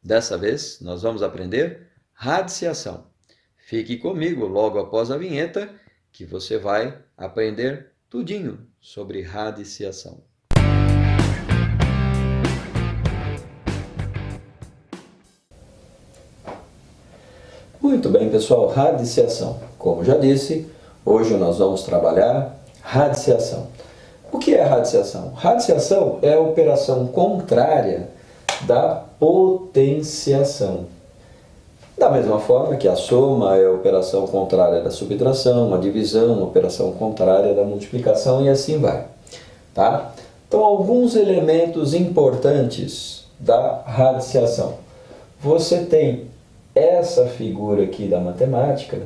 Dessa vez, nós vamos aprender radiciação. Fique comigo logo após a vinheta, que você vai aprender tudinho sobre radiciação. Muito bem, pessoal, radiciação. Como já disse, hoje nós vamos trabalhar radiciação. O que é radiciação? Radiciação é a operação contrária da potenciação. Da mesma forma que a soma é a operação contrária da subtração, a divisão, a operação contrária da multiplicação e assim vai. Tá? Então, alguns elementos importantes da radiciação. Você tem essa figura aqui da matemática,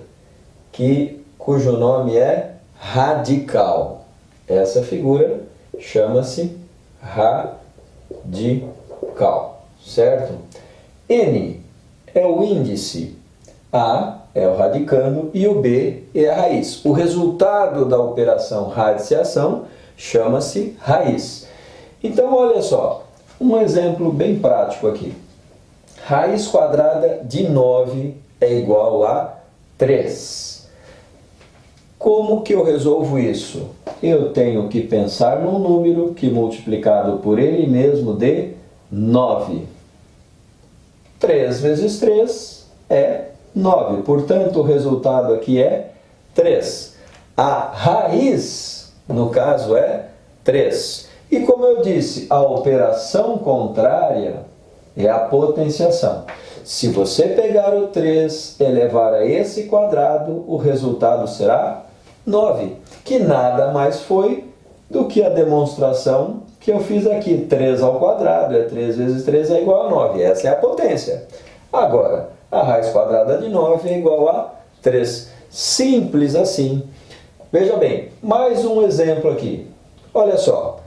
cujo nome é radical. Essa figura chama-se radical, certo? N é o índice, A é o radicando e o B é a raiz. O resultado da operação radiciação chama-se raiz. Então, olha só, um exemplo bem prático aqui. Raiz quadrada de 9 é igual a 3. Como que eu resolvo isso? Eu tenho que pensar num número que multiplicado por ele mesmo dê 9. 3 vezes 3 é 9. Portanto, o resultado aqui é 3. A raiz, no caso, é 3. E como eu disse, a operação contrária é a potenciação. Se você pegar o 3 e elevar a esse quadrado, o resultado será 9, que nada mais foi do que a demonstração que eu fiz aqui. 3 ao quadrado é 3 vezes 3 é igual a 9. Essa é a potência. Agora, a raiz quadrada de 9 é igual a 3. Simples assim. Veja bem, mais um exemplo aqui. Olha só.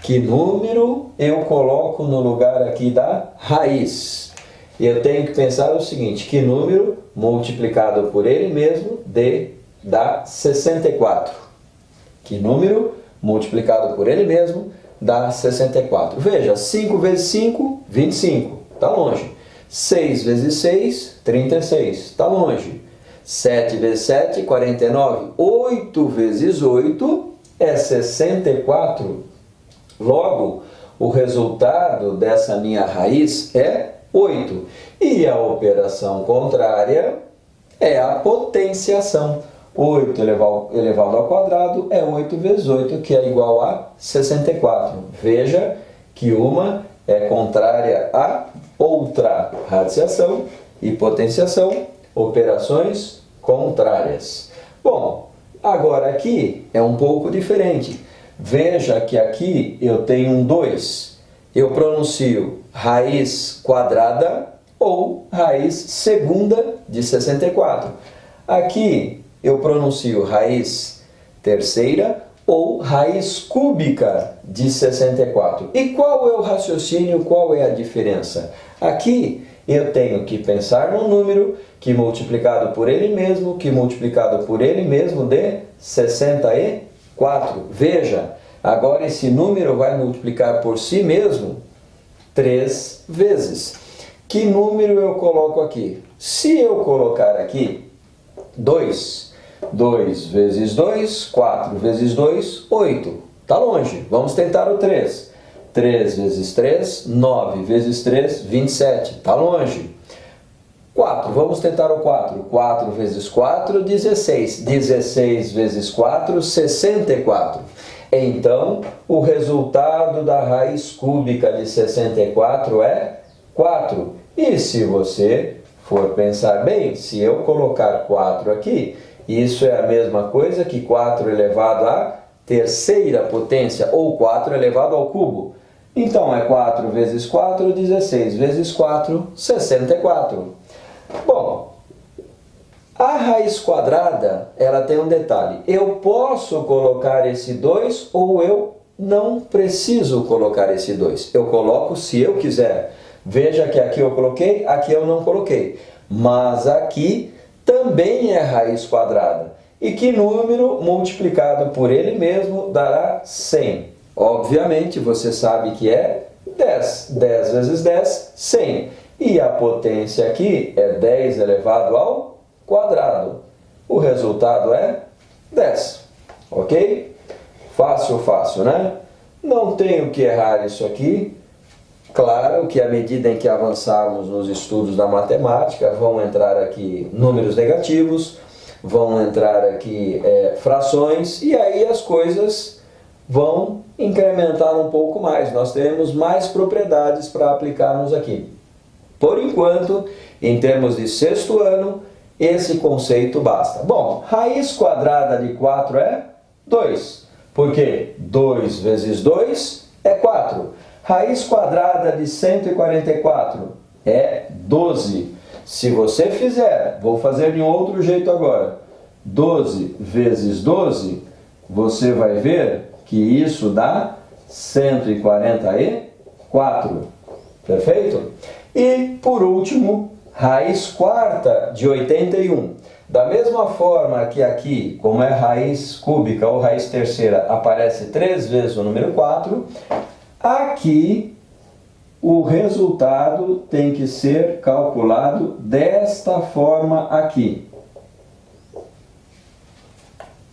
Que número eu coloco no lugar aqui da raiz? Eu tenho que pensar o seguinte, que número multiplicado por ele mesmo dá 64. Que número multiplicado por ele mesmo dá 64. Veja, 5 vezes 5, 25. Está longe. 6 vezes 6, 36. Está longe. 7 vezes 7, 49. 8 vezes 8 é 64. Logo, o resultado dessa minha raiz é 8. E a operação contrária é a potenciação. 8 elevado ao quadrado é 8 vezes 8, que é igual a 64. Veja que uma é contrária à outra. Radiciação e potenciação, operações contrárias. Bom, agora aqui é um pouco diferente. Veja que aqui eu tenho um 2. Eu pronuncio raiz quadrada ou raiz segunda de 64. Aqui eu pronuncio raiz terceira ou raiz cúbica de 64. E qual é o raciocínio, qual é a diferença? Aqui eu tenho que pensar num número que multiplicado por ele mesmo, dê 64. Veja, agora esse número vai multiplicar por si mesmo 3 vezes. Que número eu coloco aqui? Se eu colocar aqui 2, 2 vezes 2, 4 vezes 2, 8. Está longe. Vamos tentar o 3. 3 vezes 3, 9 vezes 3, 27. Está longe. 4, vamos tentar o 4. 4 vezes 4, 16. 16 vezes 4, 64. Então, o resultado da raiz cúbica de 64 é 4. E se você for pensar bem, se eu colocar 4 aqui, isso é a mesma coisa que 4 elevado à terceira potência, ou 4 elevado ao cubo. Então, é 4 vezes 4, 16 vezes 4, 64. Bom, a raiz quadrada, ela tem um detalhe. Eu posso colocar esse 2 ou eu não preciso colocar esse 2. Eu coloco se eu quiser. Veja que aqui eu coloquei, aqui eu não coloquei. Mas aqui também é raiz quadrada. E que número multiplicado por ele mesmo dará 100? Obviamente, você sabe que é 10. 10 vezes 10, 100. E a potência aqui é 10 elevado ao quadrado. O resultado é 10. Ok? Fácil, fácil, né? Não tenho que errar isso aqui. Claro que à medida em que avançarmos nos estudos da matemática, vão entrar aqui números negativos, vão entrar aqui frações, e aí as coisas vão incrementar um pouco mais. Nós teremos mais propriedades para aplicarmos aqui. Por enquanto, em termos de sexto ano, esse conceito basta. Bom, raiz quadrada de 4 é 2. Por quê? 2 vezes 2 é 4. Raiz quadrada de 144 é 12. Se você fizer, vou fazer de um outro jeito agora, 12 vezes 12, você vai ver que isso dá 144. Perfeito? E, por último, raiz quarta de 81. Da mesma forma que aqui, como é raiz cúbica ou raiz terceira, aparece 3 vezes o número 4, aqui o resultado tem que ser calculado desta forma aqui.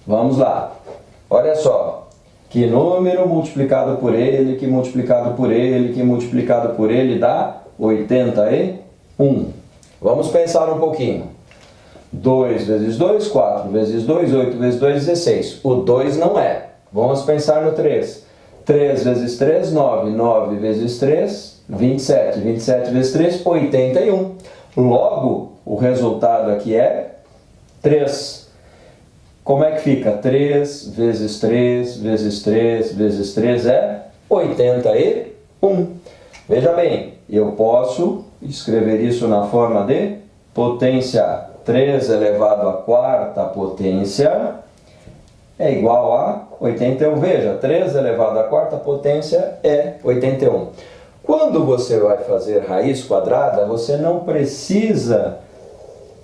Vamos lá. Olha só. Que número multiplicado por ele, que multiplicado por ele, que multiplicado por ele dá 81. Vamos pensar um pouquinho. 2 vezes 2, 4 vezes 2, 8 vezes 2, 16. O 2 não é. Vamos pensar no 3. 3 vezes 3, 9. 9 vezes 3, 27. 27 vezes 3, 81. Logo, o resultado aqui é 3. Como é que fica? 3 vezes 3 vezes 3 vezes 3 é 81. Veja bem, eu posso escrever isso na forma de potência 3 elevado à quarta potência é igual a 81. Veja, 3 elevado à quarta potência é 81. Quando você vai fazer raiz quadrada, você não precisa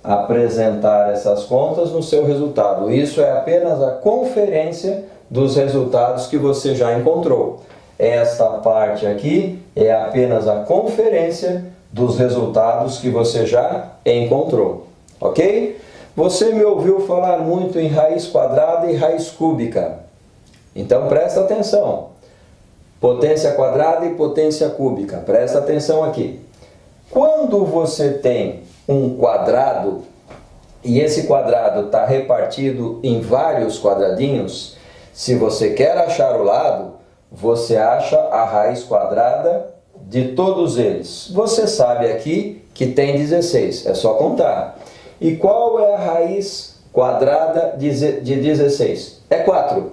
apresentar essas contas no seu resultado. Isso é apenas a conferência dos resultados que você já encontrou. Esta parte aqui é apenas a conferência dos resultados que você já encontrou. Ok? Você me ouviu falar muito em raiz quadrada e raiz cúbica. Então presta atenção. Potência quadrada e potência cúbica. Presta atenção aqui. Quando você tem um quadrado e esse quadrado está repartido em vários quadradinhos, se você quer achar o lado, você acha a raiz quadrada de todos eles. Você sabe aqui que tem 16, é só contar. E qual é a raiz quadrada de 16? É 4.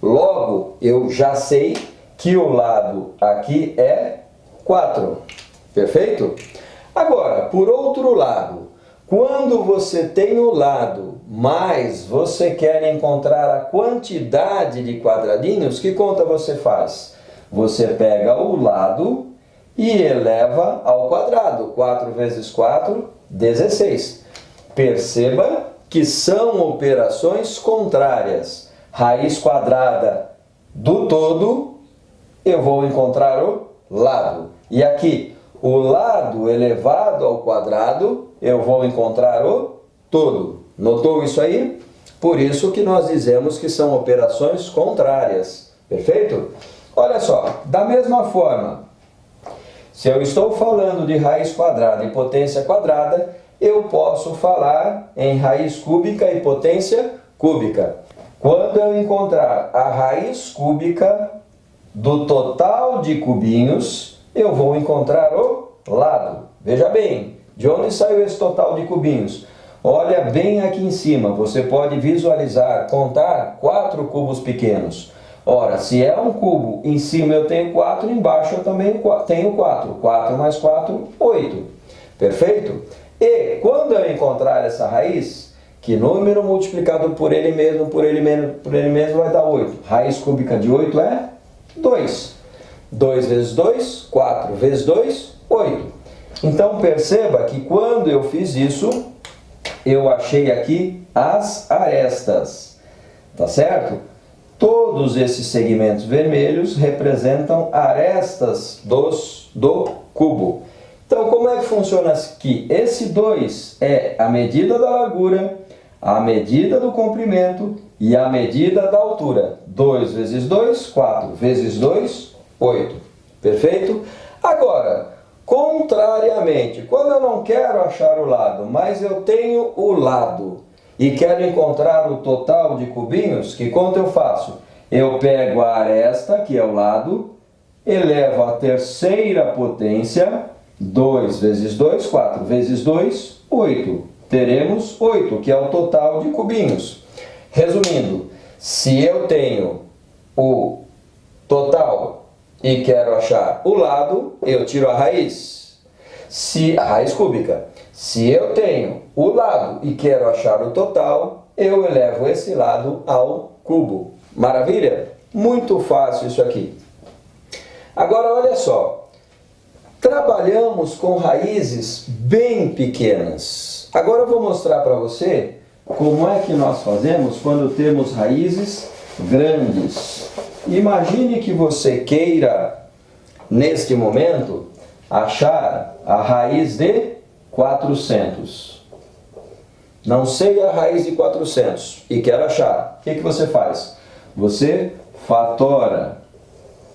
Logo, eu já sei que o lado aqui é 4. Perfeito? Agora, por outro lado, quando você tem o lado, mas você quer encontrar a quantidade de quadradinhos, que conta você faz? Você pega o lado e eleva ao quadrado. 4 vezes 4, 16. Perceba que são operações contrárias. Raiz quadrada do todo, eu vou encontrar o lado. E aqui, o lado elevado ao quadrado, eu vou encontrar o todo. Notou isso aí? Por isso que nós dizemos que são operações contrárias. Perfeito? Olha só, da mesma forma, se eu estou falando de raiz quadrada e potência quadrada, eu posso falar em raiz cúbica e potência cúbica. Quando eu encontrar a raiz cúbica do total de cubinhos, eu vou encontrar o lado. Veja bem, de onde saiu esse total de cubinhos? Olha bem aqui em cima, você pode visualizar, contar 4 cubos pequenos. Ora, se é um cubo, em cima eu tenho 4, embaixo eu também tenho 4. 4 mais 4, 8. Perfeito? E quando eu encontrar essa raiz, que número multiplicado por ele mesmo, por ele mesmo vai dar 8. Raiz cúbica de 8 é 2. 2 vezes 2, 4 vezes 2, 8. Então perceba que quando eu fiz isso, eu achei aqui as arestas. Tá certo? Todos esses segmentos vermelhos representam arestas do cubo. Então, como é que funciona aqui? Esse 2 é a medida da largura, a medida do comprimento e a medida da altura. 2 vezes 2, 4 vezes 2, 8. Perfeito? Agora, contrariamente, quando eu não quero achar o lado, mas eu tenho o lado e quero encontrar o total de cubinhos, que conta eu faço? Eu pego a aresta, que é o lado, elevo a terceira potência, 2 vezes 2, 4 vezes 2, 8. Teremos 8, que é o total de cubinhos. Resumindo, se eu tenho o total e quero achar o lado, eu tiro a raiz. A raiz cúbica. Se eu tenho o lado e quero achar o total, eu elevo esse lado ao cubo. Maravilha? Muito fácil isso aqui. Agora, olha só. Trabalhamos com raízes bem pequenas. Agora eu vou mostrar para você como é que nós fazemos quando temos raízes grandes. Imagine que você queira, neste momento, achar a raiz de 400. Não sei a raiz de 400 e quero achar. O que você faz? Você fatora,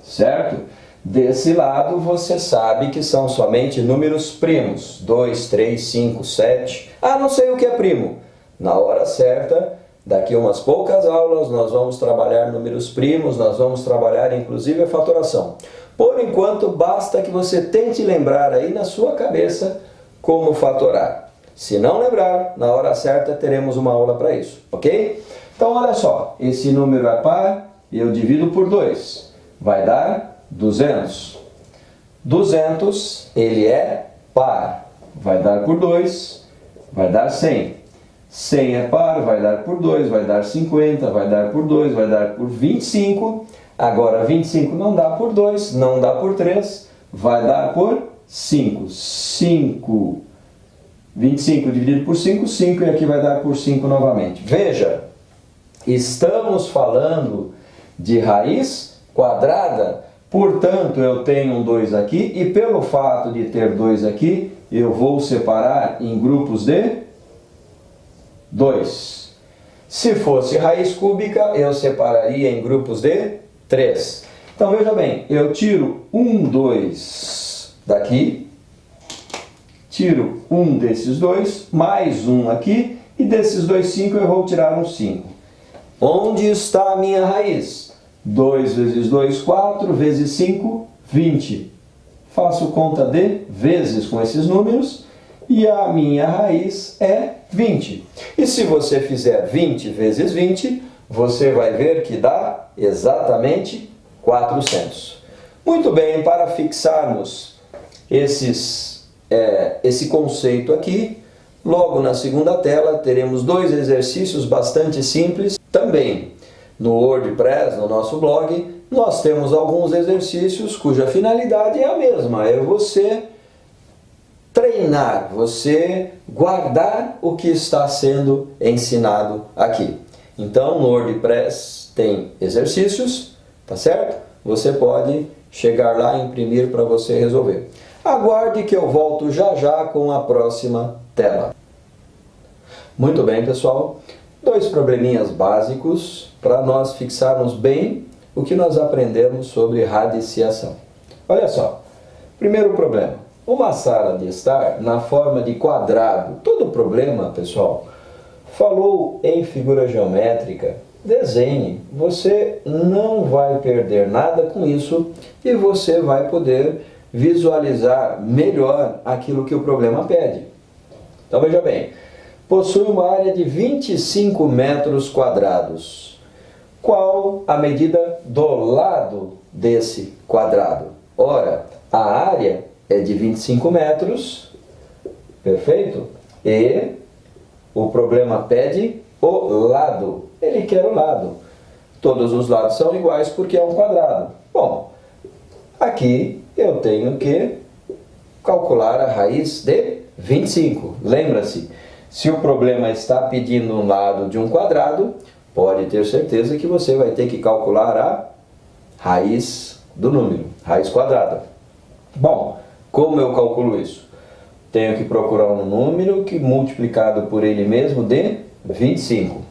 certo? Desse lado você sabe que são somente números primos. 2, 3, 5, 7. Ah, não sei o que é primo. Na hora certa, daqui a umas poucas aulas, nós vamos trabalhar números primos, nós vamos trabalhar inclusive a fatoração. Por enquanto, basta que você tente lembrar aí na sua cabeça como fatorar. Se não lembrar, na hora certa teremos uma aula para isso, ok? Então, olha só, esse número é par, eu divido por 2, vai dar 200. 200, ele é par, vai dar por 2, vai dar 100. 100 é par, vai dar por 2, vai dar 50, vai dar por 2, vai dar por 25. Agora 25 não dá por 2, não dá por 3, vai dar por 5. 25 dividido por 5, 5 e aqui vai dar por 5 novamente. Veja, estamos falando de raiz quadrada, portanto eu tenho um 2 aqui e pelo fato de ter 2 aqui, eu vou separar em grupos de 2. Se fosse raiz cúbica, eu separaria em grupos de 3. Então veja bem, eu tiro um 2 daqui, tiro um desses dois, mais um aqui, e desses dois 5 eu vou tirar um 5. Onde está a minha raiz? 2 vezes 2, 4, vezes 5, 20. Faço conta de vezes com esses números, e a minha raiz é 20. E se você fizer 20 vezes 20, você vai ver que dá exatamente 400. Muito bem, para fixarmos esse conceito aqui, logo na segunda tela teremos dois exercícios bastante simples. Também no WordPress, no nosso blog, nós temos alguns exercícios cuja finalidade é a mesma, é você treinar, você guardar o que está sendo ensinado aqui. Então, no WordPress tem exercícios, tá certo? Você pode chegar lá e imprimir para você resolver. Aguarde que eu volto já já com a próxima tela. Muito bem, pessoal. Dois probleminhas básicos para nós fixarmos bem o que nós aprendemos sobre radiciação. Olha só, primeiro problema. Uma sala de estar na forma de quadrado. Todo problema, pessoal, falou em figura geométrica, desenhe. Você não vai perder nada com isso e você vai poder visualizar melhor aquilo que o problema pede. Então veja bem, possui uma área de 25 metros quadrados. Qual a medida do lado desse quadrado? Ora, a área é de 25 metros, perfeito? E o problema pede o lado. Ele quer o lado. Todos os lados são iguais porque é um quadrado. Bom, aqui eu tenho que calcular a raiz de 25. Lembra-se, se o problema está pedindo um lado de um quadrado, pode ter certeza que você vai ter que calcular a raiz do número, raiz quadrada. Bom, Como eu calculo isso? Tenho que procurar um número que multiplicado por ele mesmo dê 25.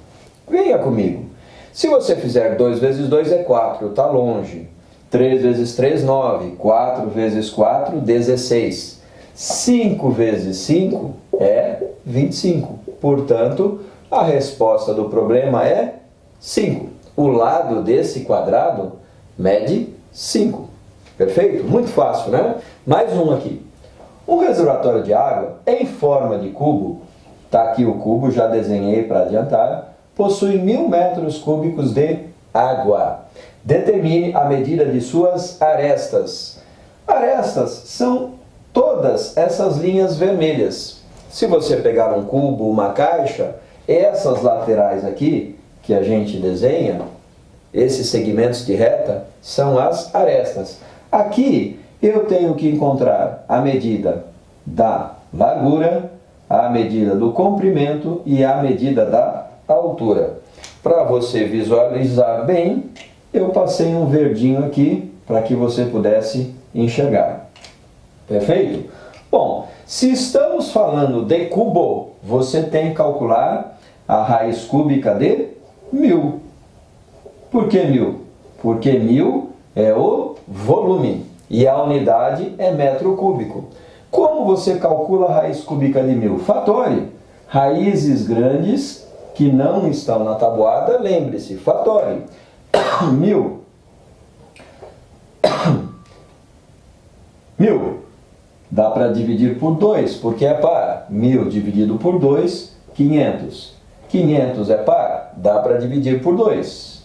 Venha comigo. Se você fizer 2 vezes 2 é 4, está longe. 3 vezes 3, 9. 4 vezes 4, 16. 5 vezes 5 é 25. Portanto, a resposta do problema é 5. O lado desse quadrado mede 5. Perfeito? Muito fácil, né? Mais um aqui. Um reservatório de água em forma de cubo, está aqui o cubo, já desenhei para adiantar, possui 1000 metros cúbicos de água. Determine a medida de suas arestas. Arestas são todas essas linhas vermelhas. Se você pegar um cubo, uma caixa, essas laterais aqui, que a gente desenha, esses segmentos de reta, são as arestas. Aqui eu tenho que encontrar a medida da largura, a medida do comprimento e a medida da altura. Para você visualizar bem, eu passei um verdinho aqui para que você pudesse enxergar. Perfeito? Bom, se estamos falando de cubo, você tem que calcular a raiz cúbica de 1000. Por que 1000? Porque 1000 é o volume e a unidade é metro cúbico. Como você calcula a raiz cúbica de 1000? Fatore. Raízes grandes que não estão na tabuada, lembre-se, fatore. 1000. 1000 dá para dividir por 2, porque é par. 1000 dividido por 2, 500. 500 é par, dá para dividir por 2.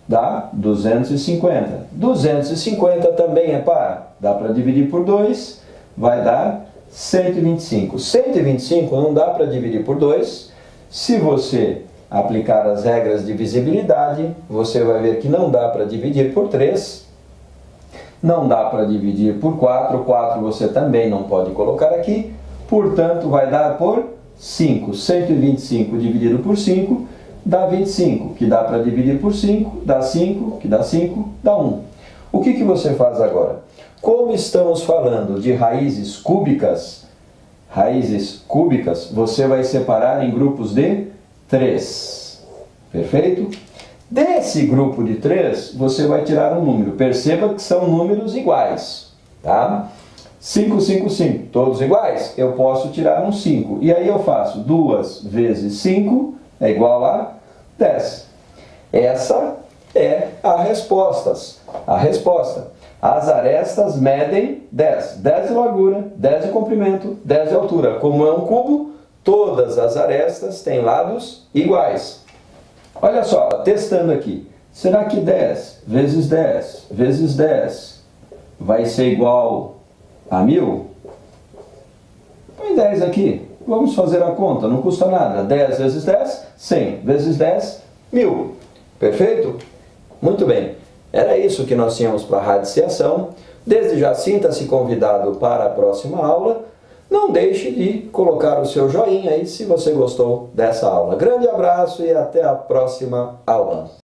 Dá 250. 250 também é par, dá para dividir por 2, vai dar 125. 125 não dá para dividir por 2. Se você aplicar as regras de divisibilidade, você vai ver que não dá para dividir por 3. Não dá para dividir por 4. 4 você também não pode colocar aqui. Portanto, vai dar por 5. 125 dividido por 5 dá 25, que dá para dividir por 5, dá 5, que dá 5, dá 1. O que você faz agora? Como estamos falando de raízes cúbicas, você vai separar em grupos de 3. Perfeito? Desse grupo de 3, você vai tirar um número. Perceba que são números iguais, tá? 5, 5, 5, todos iguais? Eu posso tirar um 5. E aí eu faço 2 vezes 5 é igual a 10. Essa é a resposta. As arestas medem 10. 10 de largura, 10 de comprimento, 10 de altura. Como é um cubo, todas as arestas têm lados iguais. Olha só, testando aqui. Será que 10 vezes 10 vezes 10 vai ser igual a 1000? Põe 10 aqui. Vamos fazer a conta, não custa nada. 10 vezes 10, 100 vezes 10, 1000. Perfeito? Muito bem. Era isso que nós tínhamos para a radiciação. Desde já, sinta-se convidado para a próxima aula. Não deixe de colocar o seu joinha aí se você gostou dessa aula. Grande abraço e até a próxima aula.